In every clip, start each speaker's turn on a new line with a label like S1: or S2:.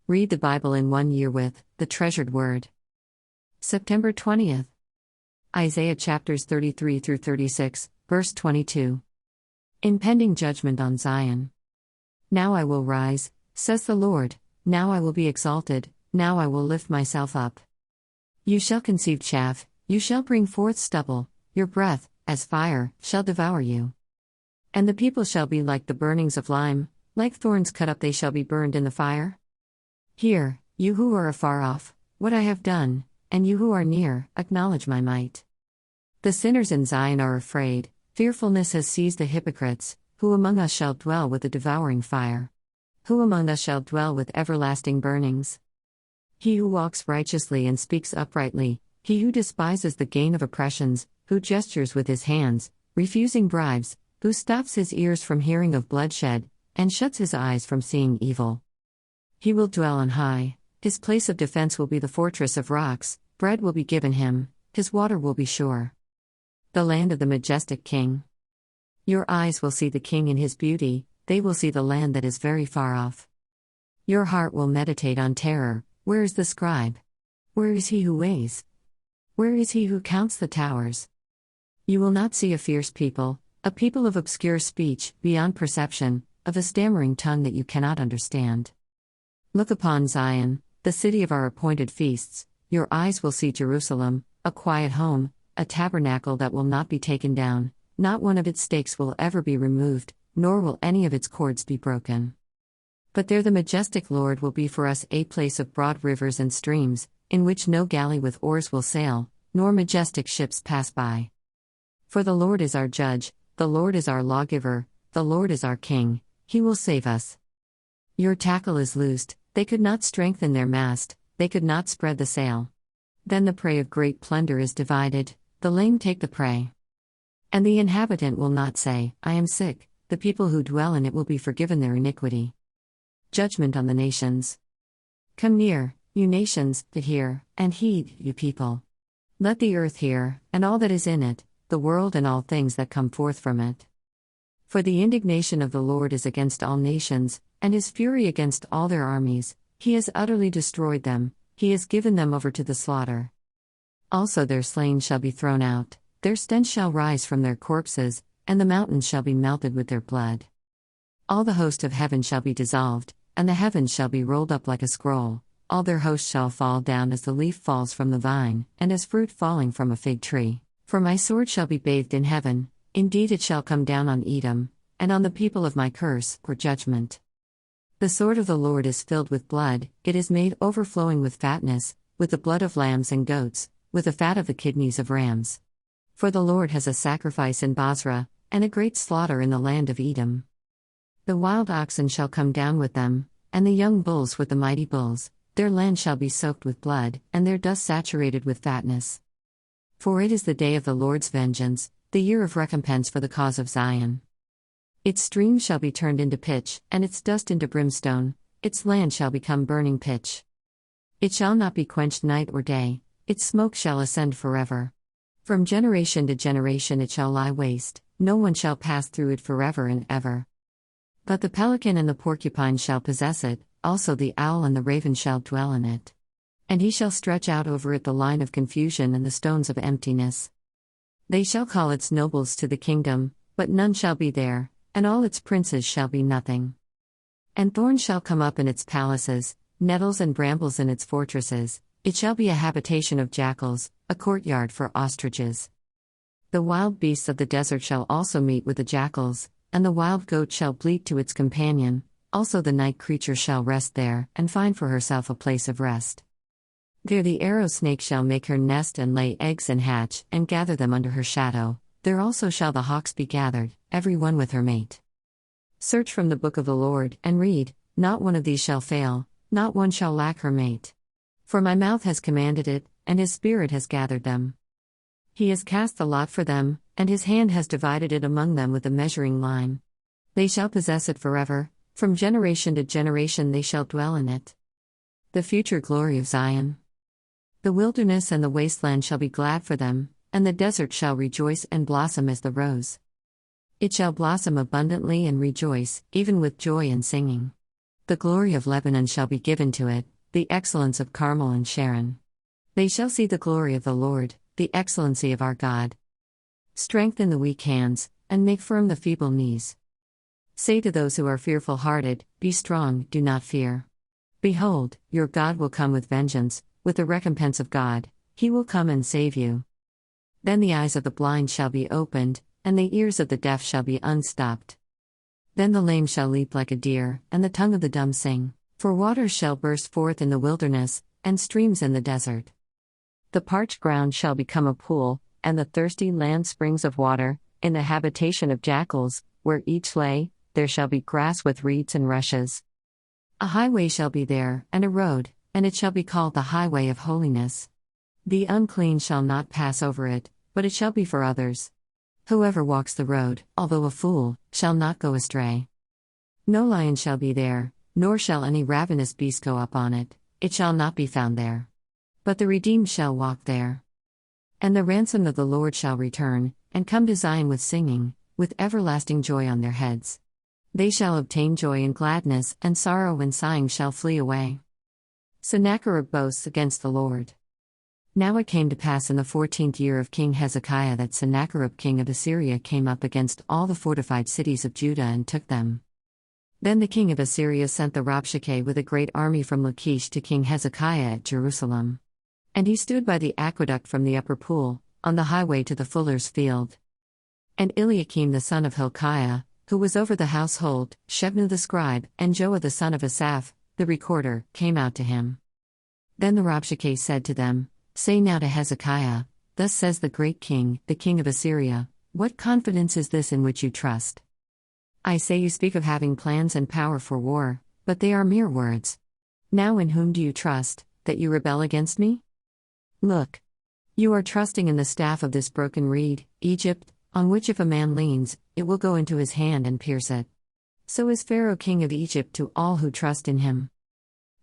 S1: Read the Bible in 1 year with The Treasured Word. September 20th. Isaiah chapters 33 through 36, verse 22. Impending judgment on Zion. Now I will rise, says the Lord, now I will be exalted, now I will lift myself up. You shall conceive chaff, you shall bring forth stubble, your breath, as fire, shall devour you. And the people shall be like the burnings of lime, like thorns cut up they shall be burned in the fire. Hear, you who are afar off, what I have done, and you who are near, acknowledge my might. The sinners in Zion are afraid, fearfulness has seized the hypocrites. Who among us shall dwell with the devouring fire? Who among us shall dwell with everlasting burnings? He who walks righteously and speaks uprightly, he who despises the gain of oppressions, who gestures with his hands, refusing bribes, who stops his ears from hearing of bloodshed, and shuts his eyes from seeing evil. He will dwell on high, his place of defense will be the fortress of rocks, bread will be given him, his water will be sure. The land of the majestic King. Your eyes will see the King in his beauty, they will see the land that is very far off. Your heart will meditate on terror. Where is the scribe? Where is he who weighs? Where is he who counts the towers? You will not see a fierce people, a people of obscure speech, beyond perception, of a stammering tongue that you cannot understand. Look upon Zion, the city of our appointed feasts, your eyes will see Jerusalem, a quiet home, a tabernacle that will not be taken down, not one of its stakes will ever be removed, nor will any of its cords be broken. But there the majestic Lord will be for us a place of broad rivers and streams, in which no galley with oars will sail, nor majestic ships pass by. For the Lord is our judge, the Lord is our lawgiver, the Lord is our King, he will save us. Your tackle is loosed, they could not strengthen their mast, they could not spread the sail. Then the prey of great plunder is divided, the lame take the prey. And the inhabitant will not say, I am sick, the people who dwell in it will be forgiven their iniquity. Judgment on the nations. Come near, you nations, to hear, and heed, you people. Let the earth hear, and all that is in it, the world and all things that come forth from it. For the indignation of the Lord is against all nations, and his fury against all their armies, he has utterly destroyed them, he has given them over to the slaughter. Also their slain shall be thrown out, their stench shall rise from their corpses, and the mountains shall be melted with their blood. All the host of heaven shall be dissolved, and the heavens shall be rolled up like a scroll, all their hosts shall fall down as the leaf falls from the vine, and as fruit falling from a fig tree. For my sword shall be bathed in heaven, indeed it shall come down on Edom, and on the people of my curse, for judgment. The sword of the Lord is filled with blood, it is made overflowing with fatness, with the blood of lambs and goats, with the fat of the kidneys of rams. For the Lord has a sacrifice in Basra, and a great slaughter in the land of Edom. The wild oxen shall come down with them, and the young bulls with the mighty bulls, their land shall be soaked with blood, and their dust saturated with fatness. For it is the day of the Lord's vengeance, the year of recompense for the cause of Zion. Its streams shall be turned into pitch, and its dust into brimstone, its land shall become burning pitch. It shall not be quenched night or day, its smoke shall ascend forever. From generation to generation it shall lie waste, no one shall pass through it forever and ever. But the pelican and the porcupine shall possess it, also the owl and the raven shall dwell in it. And he shall stretch out over it the line of confusion and the stones of emptiness. They shall call its nobles to the kingdom, but none shall be there, and all its princes shall be nothing. And thorns shall come up in its palaces, nettles and brambles in its fortresses, it shall be a habitation of jackals, a courtyard for ostriches. The wild beasts of the desert shall also meet with the jackals, and the wild goat shall bleat to its companion, also the night creature shall rest there, and find for herself a place of rest. There the arrow snake shall make her nest and lay eggs and hatch, and gather them under her shadow, there also shall the hawks be gathered, every one with her mate. Search from the book of the Lord, and read, not one of these shall fail, not one shall lack her mate. For my mouth has commanded it, and his spirit has gathered them. He has cast the lot for them, and his hand has divided it among them with the measuring line. They shall possess it forever, from generation to generation they shall dwell in it. The future glory of Zion. The wilderness and the wasteland shall be glad for them, and the desert shall rejoice and blossom as the rose. It shall blossom abundantly and rejoice, even with joy and singing. The glory of Lebanon shall be given to it, the excellence of Carmel and Sharon. They shall see the glory of the Lord, the excellency of our God. Strengthen the weak hands, and make firm the feeble knees. Say to those who are fearful-hearted, be strong, do not fear. Behold, your God will come with vengeance, with the recompense of God, he will come and save you. Then the eyes of the blind shall be opened, and the ears of the deaf shall be unstopped. Then the lame shall leap like a deer, and the tongue of the dumb sing, for waters shall burst forth in the wilderness, and streams in the desert. The parched ground shall become a pool, and the thirsty land springs of water. In the habitation of jackals, where each lay, there shall be grass with reeds and rushes. A highway shall be there, and a road, and it shall be called the highway of holiness. The unclean shall not pass over it, but it shall be for others. Whoever walks the road, although a fool, shall not go astray. No lion shall be there, nor shall any ravenous beast go up on it, it shall not be found there. But the redeemed shall walk there. And the ransom of the Lord shall return, and come to Zion with singing, with everlasting joy on their heads. They shall obtain joy and gladness, and sorrow and sighing shall flee away. Sennacherib boasts against the Lord. Now it came to pass in the 14th year of King Hezekiah that Sennacherib king of Assyria came up against all the fortified cities of Judah and took them. Then the king of Assyria sent the Rabshakeh with a great army from Lachish to King Hezekiah at Jerusalem. And he stood by the aqueduct from the upper pool, on the highway to the fuller's field. And Eliakim the son of Hilkiah, who was over the household, Shebna the scribe, and Joah the son of Asaph, the recorder, came out to him. Then the Rabshakeh said to them, Say now to Hezekiah, Thus says the great king, the king of Assyria, What confidence is this in which you trust? I say you speak of having plans and power for war, but they are mere words. Now in whom do you trust, that you rebel against me? Look. You are trusting in the staff of this broken reed, Egypt, on which if a man leans, it will go into his hand and pierce it. So is Pharaoh king of Egypt to all who trust in him.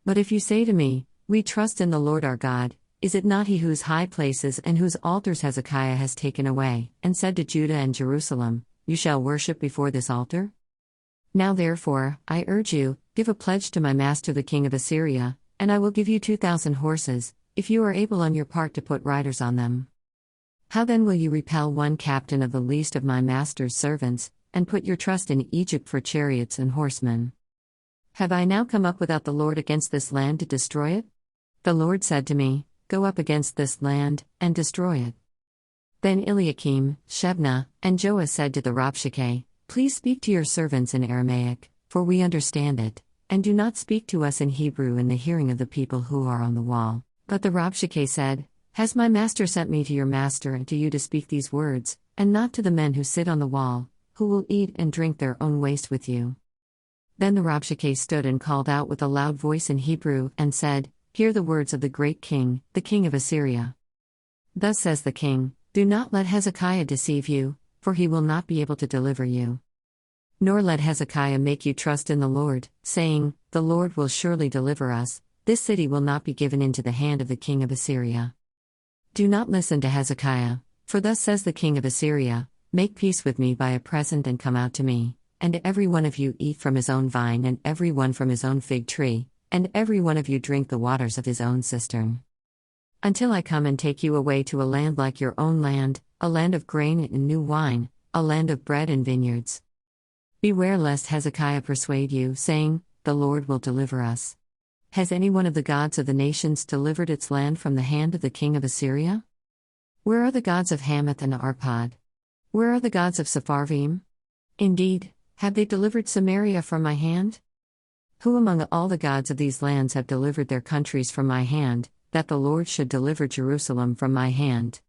S1: But if you say to me, We trust in the Lord our God, is it not he whose high places and whose altars Hezekiah has taken away, and said to Judah and Jerusalem, You shall worship before this altar? Now therefore, I urge you, give a pledge to my master the king of Assyria, and I will give you 2,000 horses, if you are able on your part to put riders on them. How then will you repel one captain of the least of my master's servants, and put your trust in Egypt for chariots and horsemen? Have I now come up without the Lord against this land to destroy it? The Lord said to me, Go up against this land, and destroy it. Then Eliakim, Shebna, and Joah said to the Rabshakeh, Please speak to your servants in Aramaic, for we understand it, and do not speak to us in Hebrew in the hearing of the people who are on the wall. But the Rabshakeh said, Has my master sent me to your master and to you to speak these words, and not to the men who sit on the wall, who will eat and drink their own waste with you? Then the Rabshakeh stood and called out with a loud voice in Hebrew, and said, Hear the words of the great king, the king of Assyria. Thus says the king, Do not let Hezekiah deceive you, for he will not be able to deliver you. Nor let Hezekiah make you trust in the Lord, saying, The Lord will surely deliver us, this city will not be given into the hand of the king of Assyria. Do not listen to Hezekiah, for thus says the king of Assyria, Make peace with me by a present and come out to me, and every one of you eat from his own vine and every one from his own fig tree, and every one of you drink the waters of his own cistern. Until I come and take you away to a land like your own land, a land of grain and new wine, a land of bread and vineyards. Beware lest Hezekiah persuade you, saying, The Lord will deliver us. Has any one of the gods of the nations delivered its land from the hand of the king of Assyria? Where are the gods of Hamath and Arpad? Where are the gods of Sepharvaim? Indeed, have they delivered Samaria from my hand? Who among all the gods of these lands have delivered their countries from my hand, that the Lord should deliver Jerusalem from my hand?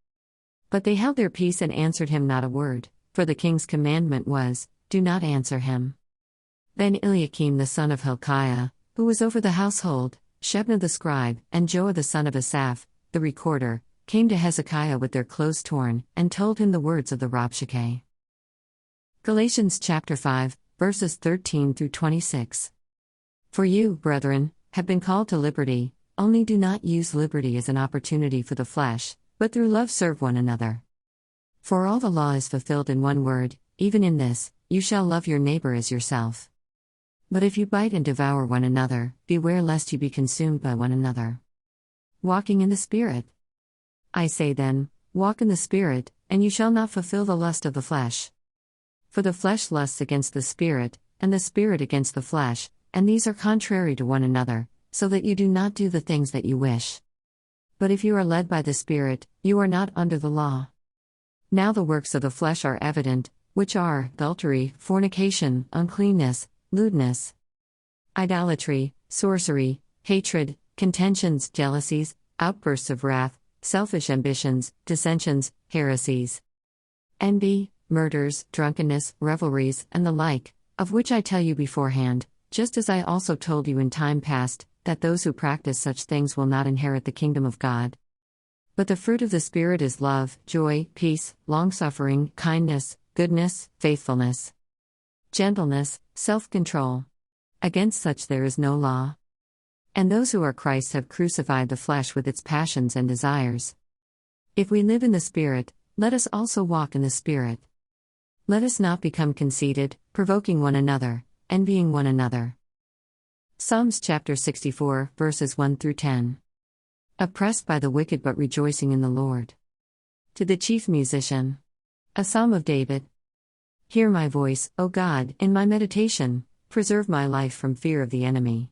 S1: But they held their peace and answered him not a word, for the king's commandment was, Do not answer him. Then Eliakim the son of Hilkiah, who was over the household, Shebna the scribe, and Joah the son of Asaph, the recorder, came to Hezekiah with their clothes torn, and told him the words of the Rabshakeh. Galatians chapter 5, verses 13 through 26. For you, brethren, have been called to liberty, only do not use liberty as an opportunity for the flesh, but through love serve one another. For all the law is fulfilled in one word, even in this, you shall love your neighbor as yourself. But if you bite and devour one another, beware lest you be consumed by one another. Walking in the Spirit. I say then, walk in the Spirit, and you shall not fulfill the lust of the flesh. For the flesh lusts against the Spirit, and the Spirit against the flesh, and these are contrary to one another, so that you do not do the things that you wish. But if you are led by the Spirit, you are not under the law. Now the works of the flesh are evident, which are adultery, fornication, uncleanness, lewdness, idolatry, sorcery, hatred, contentions, jealousies, outbursts of wrath, selfish ambitions, dissensions, heresies, envy, murders, drunkenness, revelries, and the like, of which I tell you beforehand, just as I also told you in time past, that those who practice such things will not inherit the kingdom of God. But the fruit of the Spirit is love, joy, peace, long-suffering, kindness, goodness, faithfulness, gentleness, self-control. Against such there is no law. And those who are Christ have crucified the flesh with its passions and desires. If we live in the Spirit, let us also walk in the Spirit. Let us not become conceited, provoking one another, envying one another. Psalms chapter 64, verses 1 through 10. Oppressed by the wicked but rejoicing in the Lord. To the chief musician. A psalm of David. Hear my voice, O God, in my meditation, preserve my life from fear of the enemy.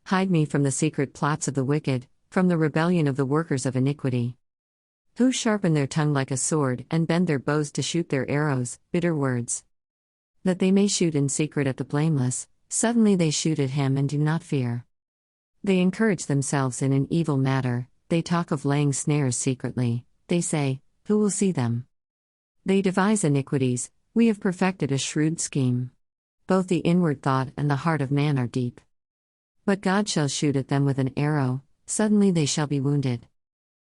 S1: Hide me from the secret plots of the wicked, from the rebellion of the workers of iniquity. Who sharpen their tongue like a sword and bend their bows to shoot their arrows, bitter words. That they may shoot in secret at the blameless, suddenly they shoot at him and do not fear. They encourage themselves in an evil matter, they talk of laying snares secretly, they say, who will see them? They devise iniquities, we have perfected a shrewd scheme. Both the inward thought and the heart of man are deep. But God shall shoot at them with an arrow, suddenly they shall be wounded.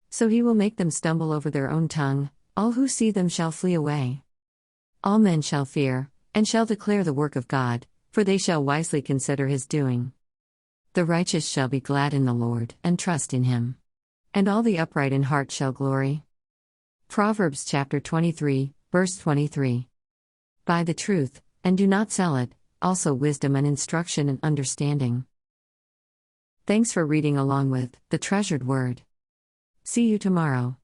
S1: So he will make them stumble over their own tongue, all who see them shall flee away. All men shall fear, and shall declare the work of God, for they shall wisely consider his doing. The righteous shall be glad in the Lord, and trust in him. And all the upright in heart shall glory. Proverbs chapter 23, verse 23. Buy the truth, and do not sell it, also wisdom and instruction and understanding. Thanks for reading along with The Treasured Word. See you tomorrow.